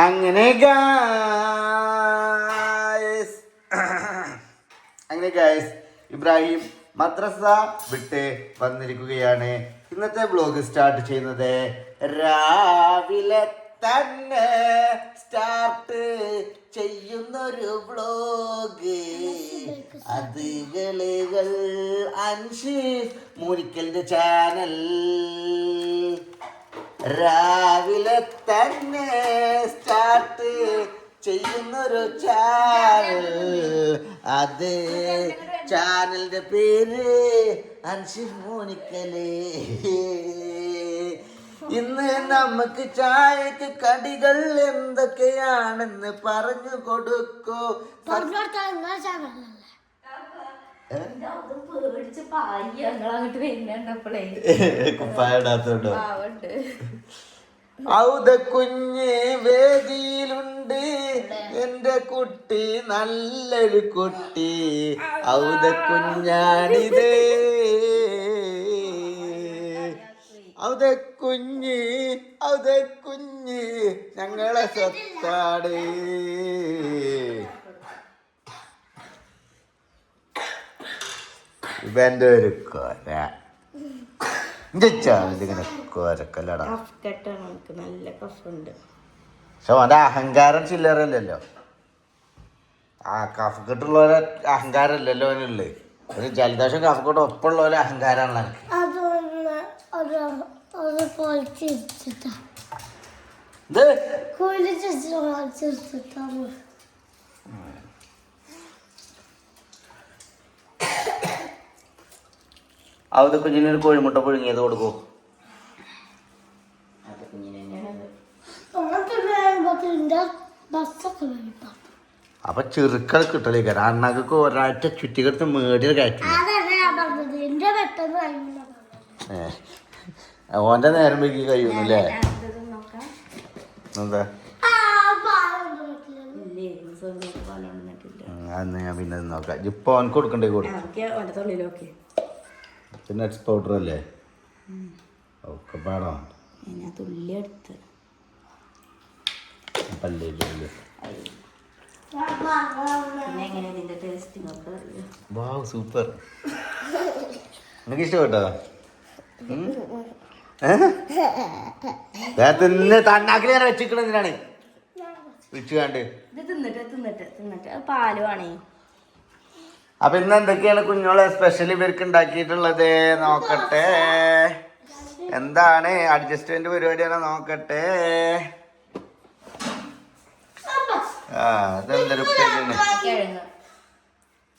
അങ്ങനെ ഗായ്സ് അങ്ങനെ ഗായ്സ് ഇബ്രാഹിം മദ്രസ വിട്ട് വന്നിരിക്കുകയാണ്. ഇന്നത്തെ വ്ലോഗ് സ്റ്റാർട്ട് ചെയ്യുന്നത് രാവിലെ തന്നെ സ്റ്റാർട്ട് ചെയ്യുന്നൊരു വ്ലോഗ്. അത് കളുകൾ അൻഷീഫ് മൂരിക്കലിന്റെ ചാനൽ. രാവിലെ തന്നെ സ്റ്റാർട്ട് ചെയ്യുന്നൊരു ചാനൽ. അത് ചാനലിന്റെ പേര് അൻഷിഫ് മൂനിക്കല്. ഇന്ന് നമുക്ക് ചായക്ക് കടികൾ എന്തൊക്കെയാണെന്ന് പറഞ്ഞു കൊടുക്കൂ. കുപ്പായിടാത്തോണ്ടോ? ഔദ കുഞ്ഞ് വേദിയിലുണ്ട് എന്റെ കുട്ടി, നല്ലൊരു കുട്ടി. ഔദ കുഞ്ഞാണിത്, ഔദ കുഞ്ഞ്, ഔദ കുഞ്ഞ് ഞങ്ങളെ സ്വത്താണ്. ഇവന്റെ ഒരു കൊര ഇങ്ങനെ കൊരക്കല്ലടാ. പക്ഷെ അവന്റെ അഹങ്കാരം ചില്ലറല്ലോ. ആ കഫക്കെട്ടുള്ളവരെ അഹങ്കാരം ഇല്ലല്ലോ അവനുള്ളത്. ഒരു ജലദോഷം കഫക്കെട്ട് ഒപ്പമുള്ള പോലെ അഹങ്കാരമാണ് എനിക്ക്. അവത് കുഞ്ഞിനൊരു കോഴിമുട്ട പുഴുങ്ങിയത് കൊടുക്കൂ. അപ്പൊ ചെറുക്കൾ കിട്ടലേക്ക അണ്ണക്ക് ഒരാഴ്ച ചുറ്റിക്കെടുത്ത് മേടിയ കയറ്റി. ഓന്റെ നേരം വൈകി കഴിയുന്നല്ലേ? എന്താ അന്ന് ഞാൻ പിന്നെ നോക്കാം. ഇപ്പൊ ഓൻ കൊടുക്കണ്ടേ കൊടുക്കും. പിന്നെ പൗഡർ അല്ലേ ഒക്കെ പാടോ? സൂപ്പർ. നിനക്ക് ഇഷ്ടപ്പെട്ടോ? തണ്ണാക്കിൽ ഞാൻ വെച്ചിക്കണെന്തിനാണ് വിളിച്ചുകാണ്ട്. അപ്പൊ ഇന്ന് എന്തൊക്കെയാണ് കുഞ്ഞോളെ സ്പെഷ്യൽ ഇവർക്ക് ഉണ്ടാക്കിയിട്ടുള്ളത് നോക്കട്ടെ. എന്താണ് അഡ്ജസ്റ്റ്മെന്റ് പരിപാടിയാണ് നോക്കട്ടെ. ഇതെന്തൊരു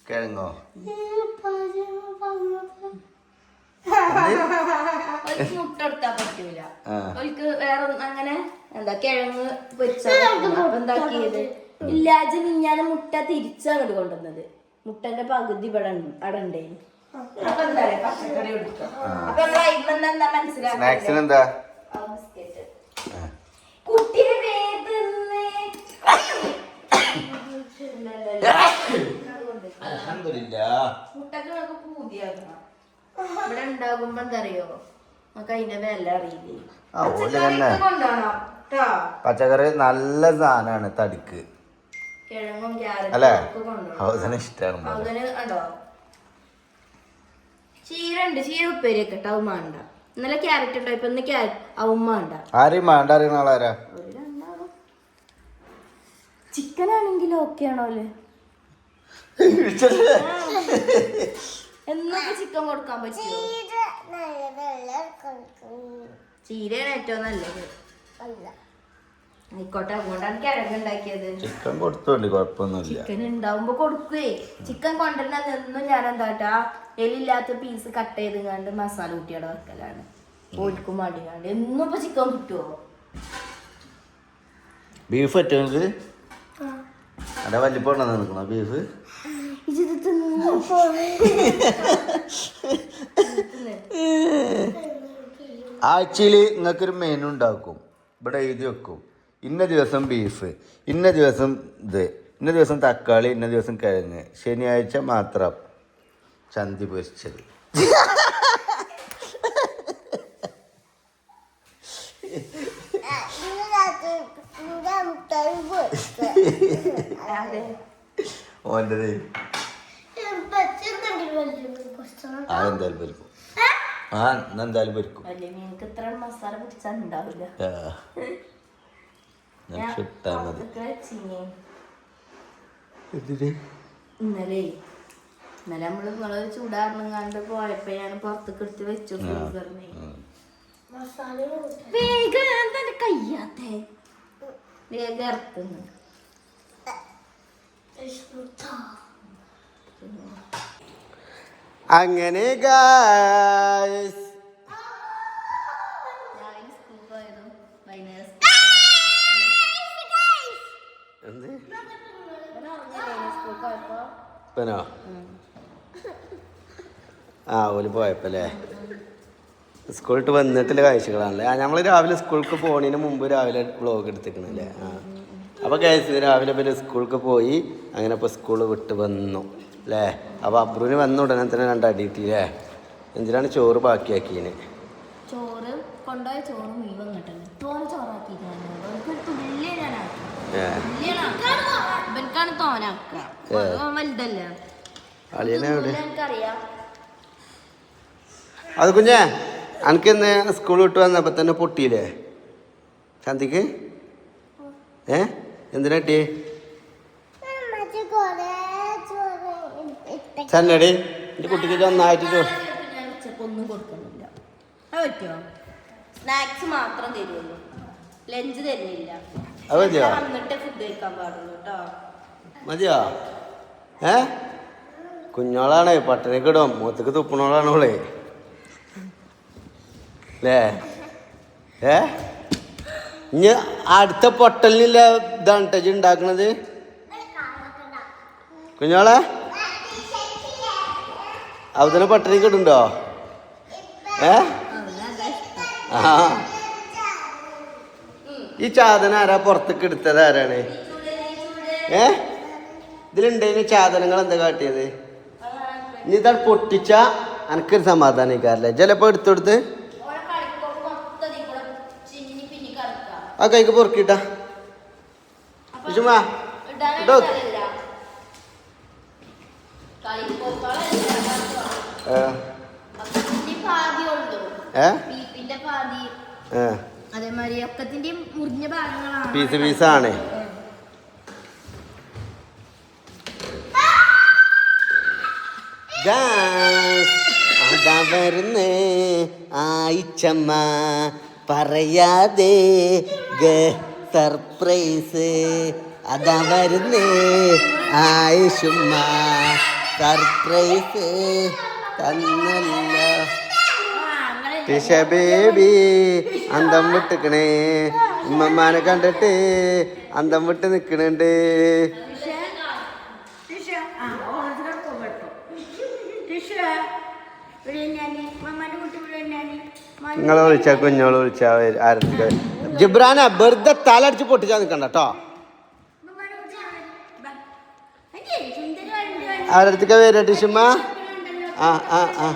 കിഴങ്ങോ? മുട്ട എടുക്കാൻ പറ്റൂല. വേറെ അങ്ങനെ എന്താ കിഴങ്ങ് പൊരിച്ചാക്കിയത് ഇല്ലാജ മിഞ്ഞാന് മുട്ട തിരിച്ചങ്ങോട്ട് കൊണ്ടുവന്നത്. മുട്ടന്റെ പകുതി ഇവിടെ അടണ്ടേന്. അപ്പൊ എന്താ പച്ചക്കറി കൊടുക്കാം. അപ്പൊ എന്താ മനസ്സിലാക്കുക കുട്ടിയെ മുട്ടക്ക് പൂതിയാക്കണം. ഇവിടെ ഉണ്ടാകുമ്പോ എന്താ അറിയോ, നമുക്ക് അതിന്റെ വില അറിയില്ലേ. പച്ചക്കറി നല്ല സാധനമാണ് തടിക്ക്. കിഴങ്ങും അല്ലേ? ക്യാരറ്റും ഇഷ്ടമാണ്. ചീര ഉണ്ട്, ചീര ഉപ്പേരിയൊക്കെ ഇട്ട് അവൻ വേണ്ട. ഇന്നലെ ക്യാരറ്റ് ഉണ്ടോ? ഇപ്പൊ ഇന്ന് അവൻ വേണ്ട. ആരെയും വേണ്ട അറിയുന്ന ആളാരാ? ചിക്കൻ ആണെങ്കിലും ഓക്കെ ആണോല്ലേ? എന്നൊക്കെ ചിക്കൻ കൊടുക്കാൻ പറ്റുമോ? ചീരയാണ് ഏറ്റവും നല്ലത്. ആയിക്കോട്ടെ, അതുകൊണ്ടാണ് കിഴങ്ങ് ഉണ്ടാക്കിയത്. ചിക്കൻ കൊടുത്തോണ്ട് കുഴപ്പമൊന്നുമില്ല. ചിക്കൻ ഉണ്ടാവുമ്പോ കൊടുക്കുവേ. ചിക്കൻ കൊണ്ടുവരുന്നതെന്നും ഞാൻ എന്താട്ടാ എലില്ലാത്ത പീസ് കട്ട് ചെയ്ത് കണ്ട് മസാല കൂട്ടിയുടെ വെക്കലാണ്. ഓൽക്കും മടിയാണ്ട്. എന്നും ഇപ്പൊ ചിക്കൻ കിട്ടുവോ? ബീഫ് പറ്റുമെങ്കിൽ അടെ വല്ലിപ്പോണ്ണ നിൽക്കണോ ബീഫ്? ആഴ്ചയിൽ നിങ്ങൾക്കൊരു മെനു ഉണ്ടാക്കും. ഇവിടെ എഴുതി വെക്കും, ഇന്ന ദിവസം ബീഫ്, ഇന്ന ദിവസം ഇത്, ഇന്ന ദിവസം തക്കാളി, ഇന്ന ദിവസം കിഴങ്ങ്, ശനിയാഴ്ച മാത്രം ചന്തി പൊരിച്ചത്. ഓൻ്റെ അതെന്തായാലും പരിക്കും ആ എന്തായാലും പരിക്കും നിങ്ങൾക്ക് ഇത്ര മസാല പിടിച്ചാൽ ഉണ്ടാവില്ല. ഇട്ടാ മതി. ഇന്നലെ നമ്മള് നിങ്ങള് ചൂടാറിനങ്ങാണ്ട് പോയപ്പോ ഞാൻ പുറത്തേക്ക് എടുത്ത് വെച്ചു ഫ്രീസറിന്. വേഗം എന്താ കയ്യാത്തെ വേഗം ഇറക്കുന്നു. അങ്ങനെ ഗായ്സ് ഇപ്പനോ ആ ഓല് പോയപ്പല്ലേ സ്കൂളിട്ട് വന്നിട്ടുള്ള കാഴ്ചകളാണല്ലേ. നമ്മൾ രാവിലെ സ്കൂൾക്ക് പോണതിന് മുമ്പ് രാവിലെ വ്ളോഗ് എടുത്തിക്കണല്ലേ. ആ അപ്പോൾ കഴിച്ച് രാവിലെ പിന്നെ സ്കൂൾക്ക് പോയി അങ്ങനെ ഇപ്പോൾ സ്കൂൾ വിട്ട് വന്നു അല്ലേ. അപ്പോൾ അബ്രുവിന് വന്ന ഉടനെ തന്നെ 2 അടി കിട്ടിയില്ലേ. എന്തിനാണ് ചോറ് ബാക്കിയാക്കിയതിന്? ചോറ് കൊണ്ടുപോയ ചോറ് മുഴുവൻ കിട്ടുന്നു. ചോറാക്കിക്കാണ് തോനാക്കുക വലുതല്ല എനിക്കറിയാം. അത് കുഞ്ഞേ അനക്ക് ഇന്ന് സ്കൂൾ വിട്ട് വന്നപ്പോൾ തന്നെ പൊട്ടിയില്ലേ ശാന്തിക്ക്? എന്തിനാ കിട്ടിയേ? ചന്നടി എൻ്റെ കുട്ടിക്ക് ഒന്നായിട്ട് ഒന്നും കൊടുക്കുന്നില്ല. അത് പറ്റുമോ? സ്നാക്സ് മാത്രം തരുള്ളൂ, ലഞ്ച് തരുന്നില്ല. അത് മതിയോ? വന്നിട്ട് ഫുഡ് കഴിക്കാൻ പാടുള്ളൂ കേട്ടോ. മതിയോ? കുഞ്ഞോളാണ് പട്ടിണിക്ക് ഇടും, മൂത്തക്ക് തുപ്പണോളാണ് ഓളെ അല്ലേ. ഇനി അടുത്ത പൊട്ടലിനില്ല ഇതാണ് ടച്ച് ഉണ്ടാക്കണത് കുഞ്ഞോളെ. അവതനെ പട്ടിണിക്ക് ഇടുണ്ടോ? ആ ഈ ചാതന ആരാ പുറത്തേക്ക് എടുത്തത്? ആരാണ്? ഇതിലുണ്ടതിന് ചാതനങ്ങൾ എന്താ കാട്ടിയത്? ഇനി ഇതാ പൊട്ടിച്ച എനിക്കൊരു സമാധാനിക്കാറില്ല. ചിലപ്പോൾ എടുത്തെടുത്ത് ആ കൈക്ക് പൊറുക്കിട്ടാ വിഷുമാ ഇട്ടോ. പീസ് പീസാണ്. അതാ വരുന്നേ ആയിച്ചമ്മ പറയാതെ സർപ്രൈസ്. അതാ വരുന്നേ ആയിഷുമ്മ സർപ്രൈസ് തന്നല്ല. ടിഷ ബേബി അന്തം വിട്ടിക്കണേ, ഉമ്മമാനെ കണ്ടിട്ട് അന്തം വിട്ട് നിക്കണുണ്ട്. നിങ്ങളെ വിളിച്ചാ കുഞ്ഞോള് വിളിച്ചാ ആരത്തിക്ക ജിബ്രാന വെറുതെ തലടിച്ച് പൊട്ടിച്ചാ നിക്കണ്ട കേട്ടോ. ആരത്തിക്ക വരാ ടിഷുമ്മ? ആ ആ ആ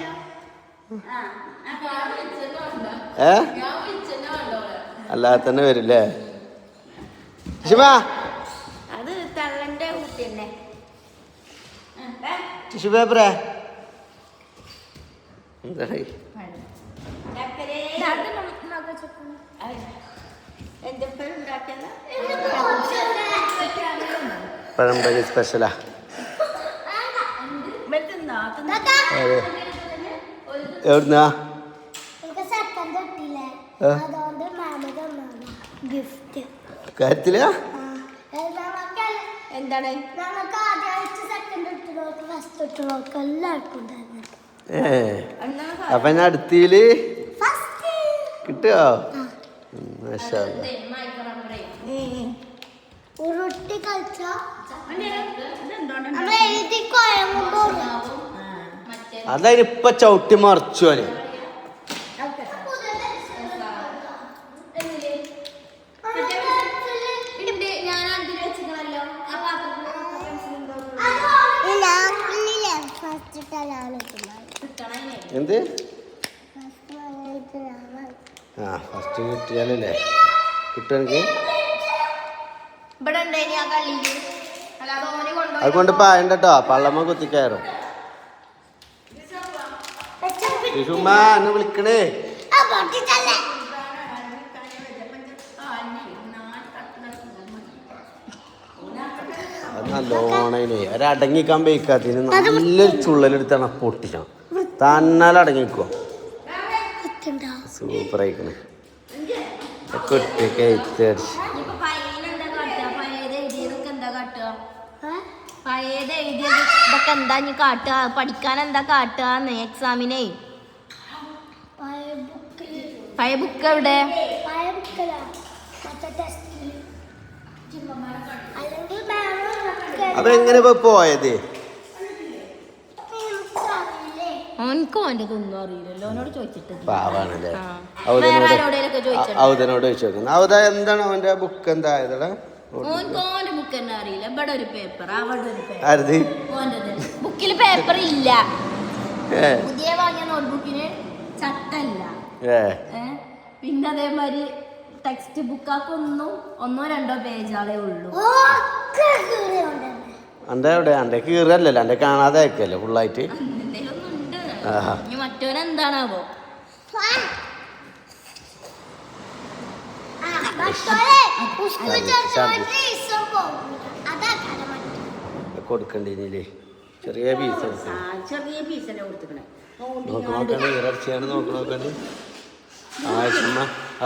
അല്ലാതെ തന്നെ വരില്ലേ ടിഷുമ്മ? ടിഷു പേപ്പറേ എന്തായി? പഴംപൊരി സ്പെഷ്യലാ. എവിടുന്നാ? കാര്യത്തില എന്താണ്? അപ്പൊ ഞാൻ അടുത്തില് കിട്ടുവോ? അതതിനിപ്പ ചവിട്ടി മറിച്ചു അല്ലേ. എന്ത്? ആ ഫസ്റ്റ് കിട്ടിയാലല്ലേ കിട്ടും എനിക്ക്. ഇവിടെ ഉണ്ടായിനി ആ കള്ളിയില്. അല്ലാതെ ഓനെ കൊണ്ടുപോയി അതുകൊണ്ട് പായണ്ടോ പള്ളമ്മ കുത്തിക്കയറും. ശിശുമ്മ എന്നെ വിളിക്കണേ. അത് നല്ലോണേ ഒരടങ്ങിക്കാൻ ബേക്കാത്തിന് നല്ലൊരു ചുള്ളലെടുത്താണ് പൊട്ടിച്ചാണ് തന്നാലടങ്ങിക്കോ. സൂപ്പർ ആയിക്കണേ കുട്ടിയൊക്കെ പഴയത് എഴുതിയത് ഇതൊക്കെ എന്താ നീ കാട്ടുക, പഠിക്കാൻ എന്താ കാട്ടുക എക്സാമിനെ? പഴയ ബുക്ക് എവിടെ? അപ്പൊ എങ്ങനെ പോയത്? ഓനക്ക് ഓൻ്റെ ഒന്നും അറിയില്ലല്ലോ, ഓനോട് ചോദിച്ചിട്ട് പാവാണല്ലേ. ചോദിച്ചോട് ചോദിച്ചോക്കുന്നു ഔദ എന്താണ് അവന്റെ ബുക്ക് എന്തായതടാ? ഓൻ്റെ ബുക്ക് തന്നെ അറിയില്ല. ഇവിടെ ഒരു പേപ്പർ, അവിടെ ഒരു പേപ്പർ. ബുക്കിൽ പേപ്പർ ഇല്ല. പുതിയ വാങ്ങിയ നോട്ട്ബുക്കിന് ചട്ടല്ല. പിന്നെ അതേമാതിരി ടെക്സ്റ്റ് ബുക്കാക്കൊന്നും 1-2 പേജാളേ ഉള്ളൂ. അന്റെ എവിടെ? അന്റെ കീറല്ലല്ലോ, അന്റെ കാണാതെ അയക്കല്ലോ ഫുള്ളായിട്ട്. മറ്റോനെന്താണാവോ? കൊടുക്കണ്ടേ ചെറിയ പീസ് നോക്കണോക്കണ്ട് ഇറച്ചിയാണ് നോക്കണോക്കണ്ട്.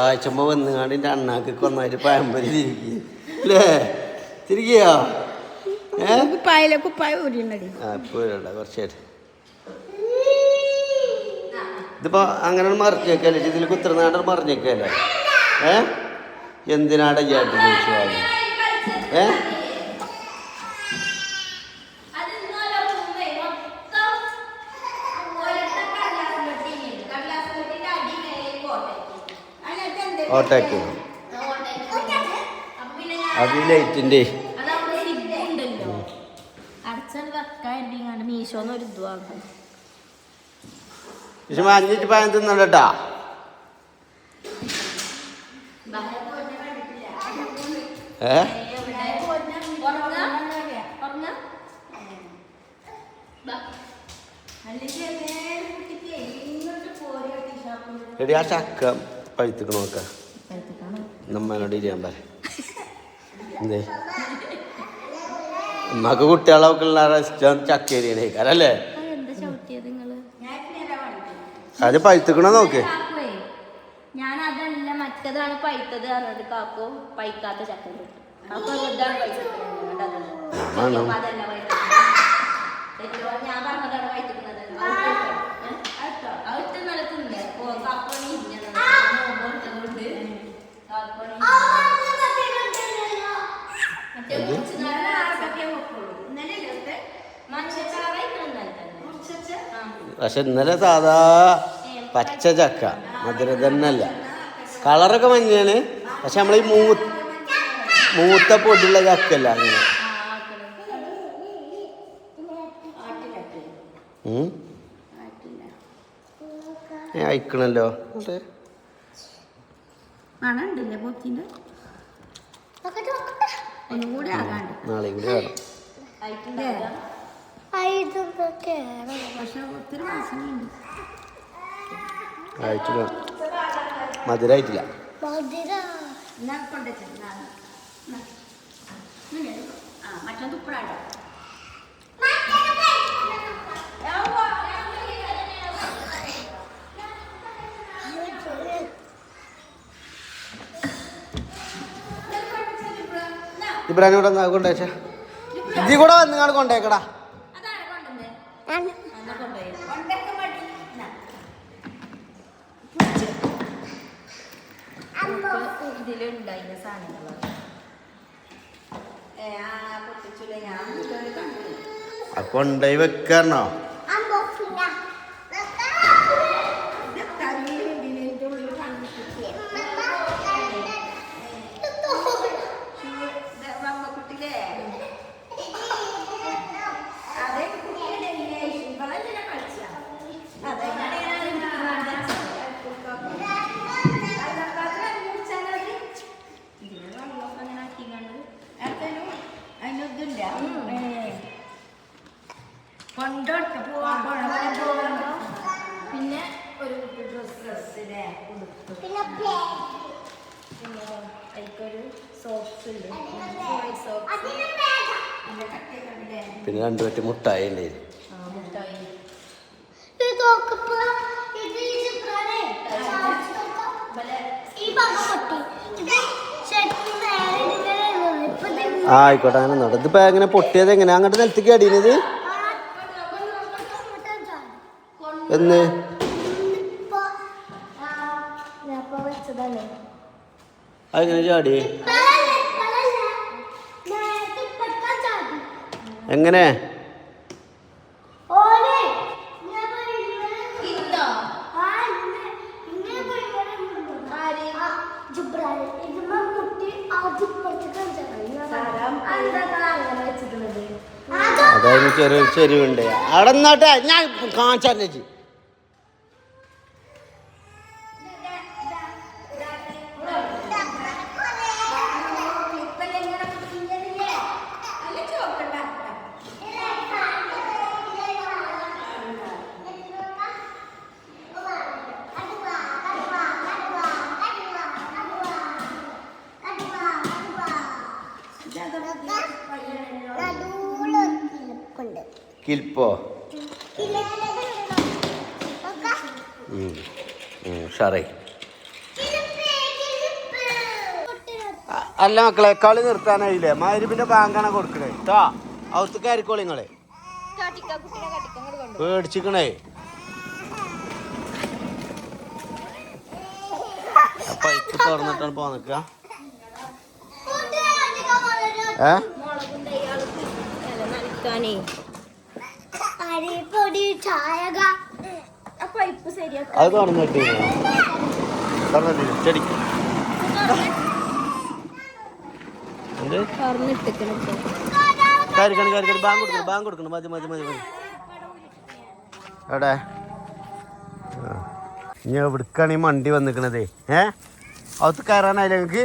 ആഴ്ചമ്മ വന്നുകാണ്ട് എൻ്റെ അണ്ണാക്ക് ഒന്നായിട്ട് പഴമ്പരി തിരികല്ലേ തിരികയോ? കുറച്ചായിട്ട് ഇതിപ്പോ അങ്ങനെ മറിഞ്ഞേക്കല്ലേ, ഇതിൽ കുത്തിരുന്നാണ്ട് മറിഞ്ഞേക്കല്ലേ. എന്തിനാടെ ചേട്ടൻ ചോദിച്ചു? ഓട്ടാക്കി അത് ലൈറ്റിൻ്റെ അഞ്ഞിട്ട് പായം തിന്നണ്ടാ. എടി ആ ചക്ക പഴുത്തിക്ക് നോക്ക, നമ്മനോട് ഇരിയാൻ പറ. എന്തേ നമ്മക്ക് കുട്ടികളൊക്കെ ഉള്ള ഇഷ്ടം ചക്കേരിയണേക്കാരല്ലേ? അത് പഴുത്തിക്കണോ നോക്ക്. ഞാൻ അതല്ല മറ്റതാണ് പഴുത്തത് പറഞ്ഞത് കാക്കോ പഴുക്കാത്ത ചക്ക ഞാൻ പറഞ്ഞതാണ് പഴുത്തിക്കുന്നത്. പക്ഷെ ഇന്നലെ സാധാ പച്ച ചക്ക മധുരം തന്നെയല്ല, കളറൊക്കെ മഞ്ഞാണ്. പക്ഷെ നമ്മളീ മൂത്ത പൊടിയുള്ള ചക്കല്ല അങ്ങനെ. അയക്കണല്ലോ നാളെ കൂടി വേണം. ആയിട്ടില്ല, മധുരായിട്ടില്ല. ഇബ്രാഹിം കൂടെ കൊണ്ടേച്ച ഇതി കൂടെ വന്നുകാട് കൊണ്ടേക്കടാ. ഇതിലുണ്ടായിരുന്ന സാധനങ്ങളാണ് കൊണ്ടുപോയി വെക്കാണോ? പിന്നെ ഒരു ഡ്രസ് ഒരു സോക്സ് ഉണ്ട്, പിന്നെ 2 പറ്റി മുട്ടായി ഉണ്ടായിരുന്നു. മുട്ടായി ആയിക്കോട്ടെ, അങ്ങനെ നോട്ടെ. ഇതിപ്പോ എങ്ങനെ പൊട്ടിയത്? എങ്ങനെ അങ്ങോട്ട് നിലത്തേക്ക് അടിയുന്നത്? എന്ന് അതെങ്ങനെ ചാടി? എങ്ങനെ? അതായത് ചെറിയൊരു ചെരുവുണ്ട് അവിടെ നിന്നാട്ടെ, ഞാൻ കാണിച്ചാൽ കിൽപ്പോ ഷറേ. അല്ല മക്കളെ, കളി നിർത്താനായില്ലേ? മഗ്‌രിബിന്റെ ബാങ്കാണ് കൊടുക്കണേ കേട്ടോ. അവത്ത് കയറിക്കോളി നിങ്ങളെ, പേടിച്ചിക്കണേ. പൈപ്പ് തുറന്നിട്ടാണ് പോന്നിക്ക. അത് തുറന്നിട്ട് ചെടിക്ക് ബാങ്ക് കൊടുക്കണം. മതി എവിടെ ഇനി എവിടേക്കാണ് ഈ മണ്ടി വന്നിക്കണതേ? അവത്ത് കയറാനായില്ലേ നിങ്ങൾക്ക്?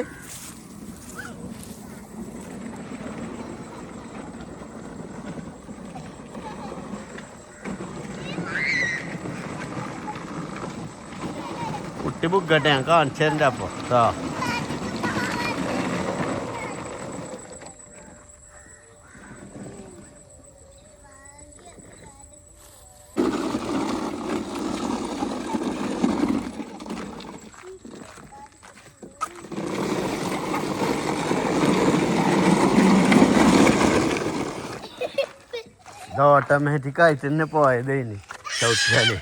കുട്ടി ബുക്കട്ടെ, ഞാൻ കാണിച്ചു തരണ്ട അപ്പൊ കേട്ടോ. ഇത് ഓട്ടോമാറ്റിക് ആയിട്ട് തന്നെ പോയത് ഇനി ചവിട്ടിയാലേ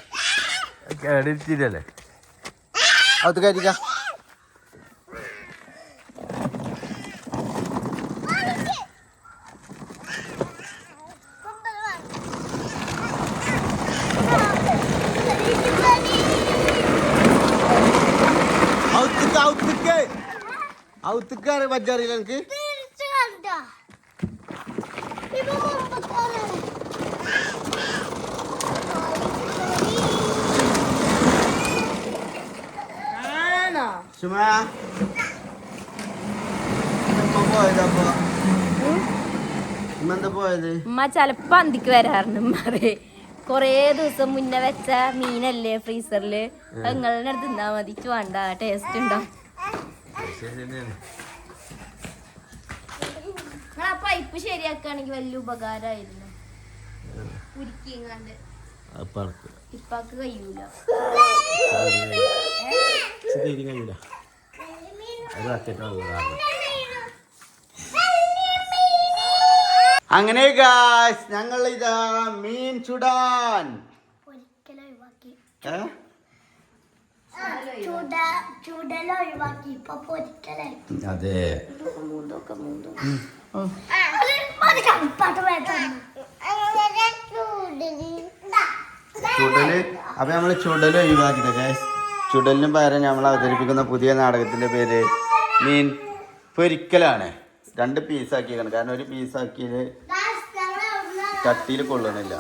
കേടിരുത്തില്ലേ. അത് കയറ്റിക്ക. ഔത്തിക്കാറ് പറ്ററിയില്ല എനിക്ക്. ഉമ്മ ചെലപ്പോ അന്തിക്ക് വരാറുണ്ട്. ഉമ്മാറേ കൊറേ ദിവസം മുന്നേ വെച്ച മീനല്ലേ ഫ്രീസറില്, നിങ്ങളുടെ അടുത്ത് തിന്നാ മതി, വേണ്ട ടേസ്റ്റ് ഉണ്ടാവും. ആ പൈപ്പ് ശരിയാക്കുകയാണെങ്കിൽ വലിയ ഉപകാരമായിരുന്നു. ഉരുക്കിങ്ങാണ്ട് ഇപ്പാക്ക് കഴിയൂല. അങ്ങനെ ഗായ്സ്, ഞങ്ങൾ ഇതാ മീൻ ചുടാൻ അതെ ചുടല്. അപ്പൊ നമ്മള് ചുടല് ഒഴിവാക്കിട്ട് ഗായ്സ്, ചുടലിന് പകരം നമ്മൾ അവതരിപ്പിക്കുന്ന പുതിയ നാടകത്തിന്റെ പേര് മീൻ പൊരിക്കലാണ്. 2 പീസാക്കിയാണ്, കാരണം ഒരു പീസാക്കിയത് ചട്ടിയിൽ കൊള്ളണില്ല.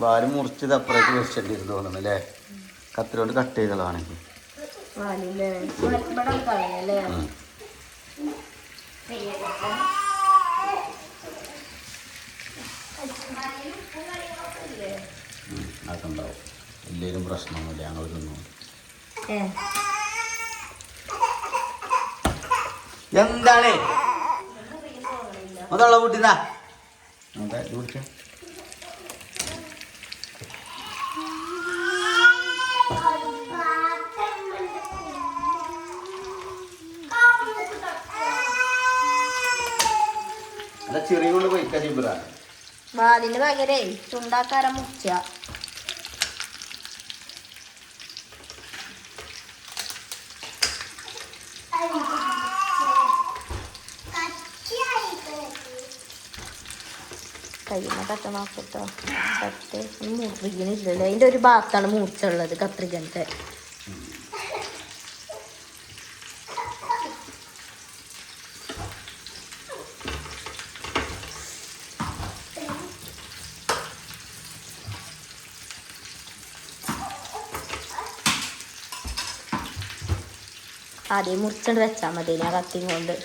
വാല് മുറിച്ചത് അപ്പുറത്തേക്ക് വെച്ചിട്ടിരുന്നു തോന്നുന്നു അല്ലേ? കത്തിരി കൊണ്ട് കട്ട് ചെയ്തതാണെങ്കിൽ. പ്രശ്നമൊന്നുമില്ല, ഞങ്ങൾ തിന്നു. എന്താണ് അതുള്ള കുട്ടിന്നാ കുടിച്ച അല്ല ചെറിയ കൊണ്ട് പോയിക്കാ ജിബ്ര വാതിന്റെ പകരേ ചുണ്ടാക്കാരം മുറിച്ച കയ്യുന്ന കട്ട നോക്കട്ടോ കട്ട് മൂർപ്പിക്കണില്ലല്ലോ. അതിന്റെ ഒരു ഭാഗത്താണ് മൂർച്ചുള്ളത് കത്രികന്റെ. ആദ്യം മുറിച്ചോണ്ട് വെച്ചാൽ മതി ഞാൻ കത്തി കൊണ്ട്.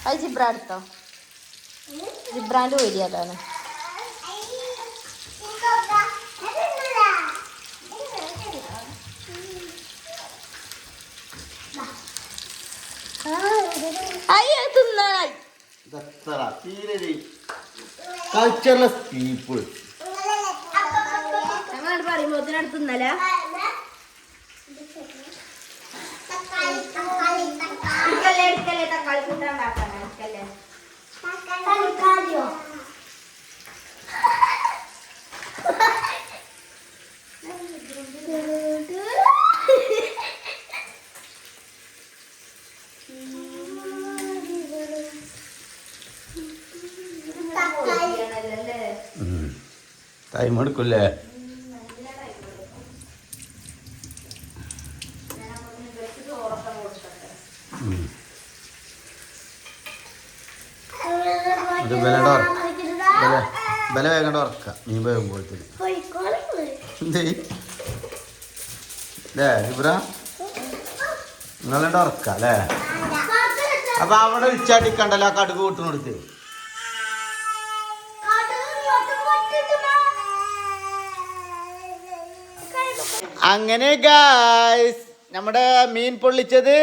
അത് ജിബ്ര എടുത്തോ, ജിബ്രാൻ്റെ ഓരി അതാണ്. അയ്യോ തിന്നായി കൾച്ചർലെസ് പീപ്പിൾ ഞങ്ങൾ പറയുമ്പോ തിന്നല. തക്കാളി കൂട്ടാൻ ടൈം എടുക്കൂല്ലേ? ബല വേഗം ഉറക്ക മീൻ വേകുമ്പോഴത്തേന് എന്തേ അല്ലേ ഇബ്ര നിങ്ങളുടെ ഉറക്ക അല്ലേ? അപ്പൊ അവിടെ ഇച്ചാട്ടിക്കണ്ടല്ലോ ആ കടുക് കൂട്ടിനടുത്ത്. അങ്ങനെ ഗായ്സ് നമ്മുടെ മീൻ പൊള്ളിച്ചത്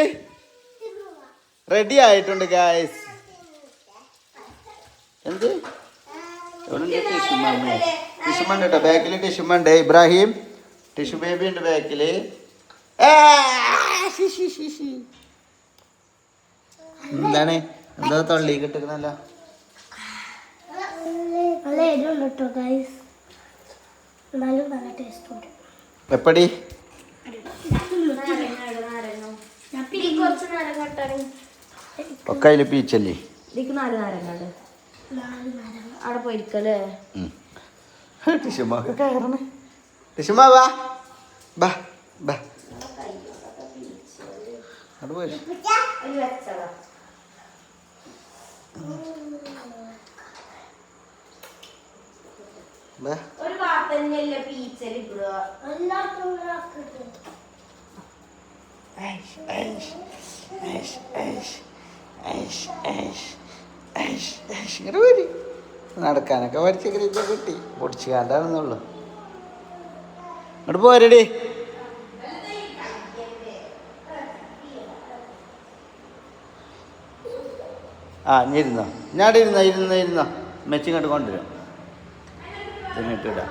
റെഡി ആയിട്ടുണ്ട് ഗായ്സ്. എന്ത് ടിഷുമ കേട്ടോ ബാക്കില്, ടിഷുമ ഉണ്ട്. ഇബ്രാഹിം ടിഷു ബേബി ഉണ്ട് ബാക്കില്. എന്താണ് എന്താ തള്ളി കിട്ടുന്നല്ല എപ്പടി ഒക്കെ അതില് പീച്ചല്ലേ അവിടെ പോയിരിക്കല്ലേ. ടിഷുമ കയറണേ. ടിഷുമ വാ ബാ ബാ അവിടെ പോയി ഒരു ഭാഗത്തന്നെയല്ലേ പീച്ചല് നടക്കാനൊക്കെ പഠിച്ച കിട്ടി പൊടിച്ചു കാണ്ടാണെന്നുള്ളു. അങ്ങോട്ട് പോരടി. ആ നീ ഇരുന്നോ, ഞാൻ ഇരുന്നോ മെച്ചി ഇങ്ങോട്ട് കൊണ്ടുവരാം. എന്നിട്ട് ഇടാം.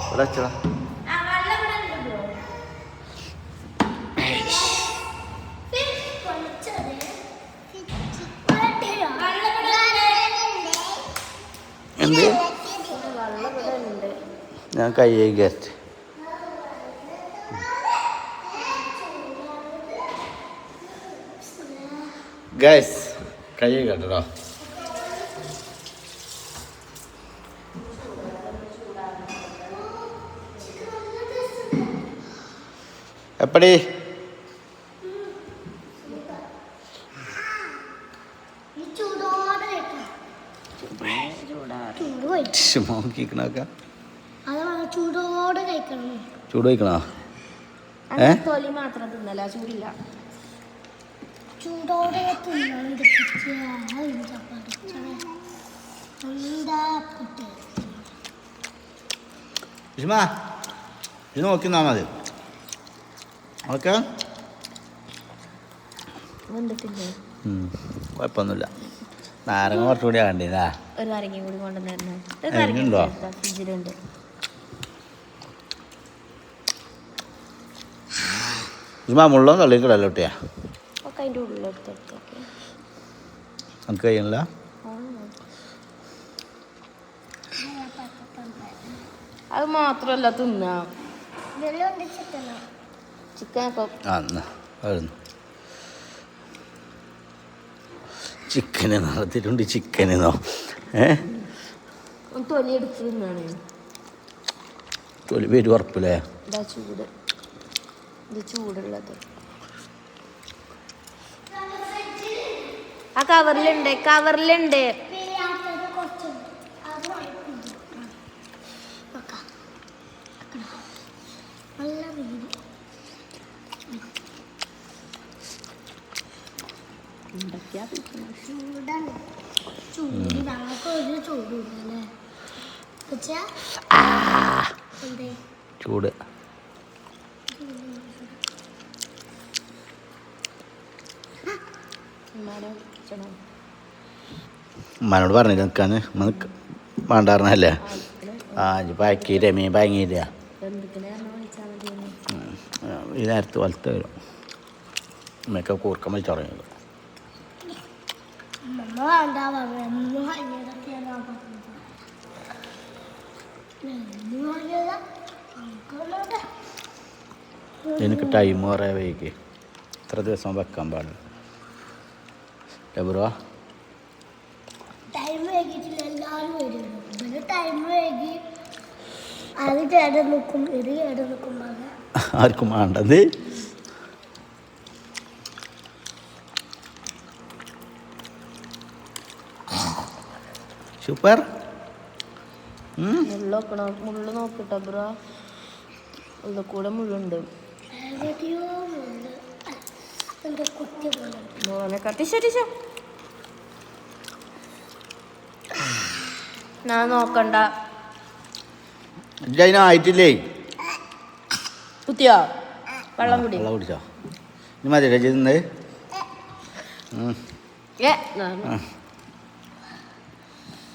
ഇവിടെ വെച്ചോളാം. എന്ത് ഞാൻ കൈ കയറ്റി ഗൈസ് കൈ കേട്ടോ. എപ്പടി ചൂട് കഴിക്കണോ? തൊലി മാത്രം തിന്നല ചൂടില്ല. ചൂടോടെ ഇത് നോക്കിന്നാ മതി. ഓക്കെ, കുഴപ്പമൊന്നുമില്ല. നാരങ്ങ കുറച്ചുകൂടി ആകണ്ടില്ല. ഒരു നാരങ്ങയും കൂടി കൊണ്ടുവന്നിരുന്നു. അതിനുണ്ടോ? ഫ്രിഡ്ജിലുണ്ട്. മുള്ള തള്ളിക്കിടല്ലോ കുട്ടിയാ. ഒക്കെ അതിൻ്റെ ഉള്ളിലെടുത്ത് നമുക്ക് കഴിയണില്ല. അത് മാത്രമല്ല തിന്നാ ചിക്കനൊക്കെ ചിക്കന് നടത്തിയിട്ടുണ്ട്. ചിക്കനെന്നോ തൊലി എടുത്ത് തിന്നാണ്. തൊലി പേര് ഉറപ്പില്ലേ? ഇതാ ചൂട്, ഇത് ചൂടുള്ളത്. ആ കവറിലുണ്ട്, കവറിലുണ്ട്. ചൂട് ഉമ്മാനോട് പറഞ്ഞില്ല നിൽക്കാന്ന്. വേണ്ടായിരുന്നല്ലേ? ബാക്കിയില്ല, മീൻ ബാങ്ങിയില്ല. ഈ നേരത്ത് വലത്ത് വരും. ഉമ്മയൊക്കെ കൂർക്കം വലിച്ചു തുടങ്ങിയത്. എനിക്ക് ടൈം കുറേ വൈകി. ഇത്ര ദിവസം വെക്കാൻ പാടില്ല. എബ്രോ ടൈം വൈകിട്ടില്ല, എല്ലാവരും വരുള്ളൂ. ടൈം വൈകി അത് കേട് നിൽക്കും, ഇത് കേട് നിൽക്കും. ആർക്കും വേണ്ടത്. സൂപ്പർ. മുള്ളു നോക്കിട്ടോ ബ്രോ, ഉള്ള കൂടെ മുള്ളുണ്ട്. ഞാൻ നോക്കണ്ട. ആയിട്ടില്ലേ? കുത്തിയോ? വെള്ളം കുടിച്ചോ? ഇനി മതി രചിന്ന്.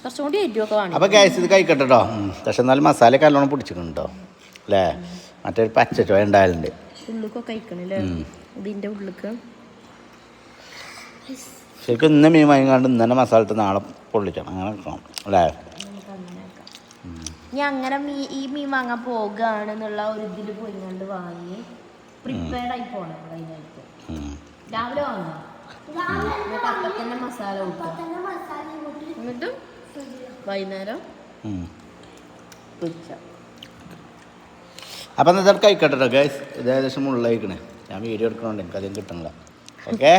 കുറച്ചും കൂടി എരിവൊക്കെ വേണം. അപ്പോൾ ഗ്യാസ് ഇത് കഴിക്കട്ടെ കേട്ടോ. പക്ഷെ എന്നാലും മസാലയൊക്കെ നല്ലോണം പിടിച്ചിട്ടുണ്ടോ അല്ലേ? മറ്റൊരു പച്ചച്ചോ ഉണ്ടായാലുണ്ട്. ഉള്ളിക്കൊക്കെ കഴിക്കണല്ലേ? ഇതിൻ്റെ ഉള്ളിക്ക് ശരിക്കും ഇന്ന് മീൻ വാങ്ങിക്കാണ്ട് ഇന്ന് തന്നെ മസാല ഇട്ട് നാളെ പൊള്ളിക്കണം. അങ്ങനെ വെക്കണം അല്ലേ? ഞാൻ അങ്ങനെ ഈ മീൻ വാങ്ങാൻ പോകുകയാണെന്നുള്ള ഒരു ഇതിൽ പോയിക്കൊണ്ട് വാങ്ങി പ്രിപ്പയർഡ് ആയി പോകണം. അതിനായിട്ട് രാവിലെ വാങ്ങാം, അപ്പം തന്നെ മസാല കൂട്ടാം, എന്നിട്ട് വൈകുന്നേരം പൊരിച്ച. അപ്പം എന്നിട്ട് കഴിക്കട്ടെ ഗൈസ്. ഇത് ഏകദേശം മുള്ളായിക്കണേ. ഞാൻ വീഡിയോ എടുക്കണോണ്ട് എനിക്ക് അധികം കിട്ടണില്ല. ഓക്കെ.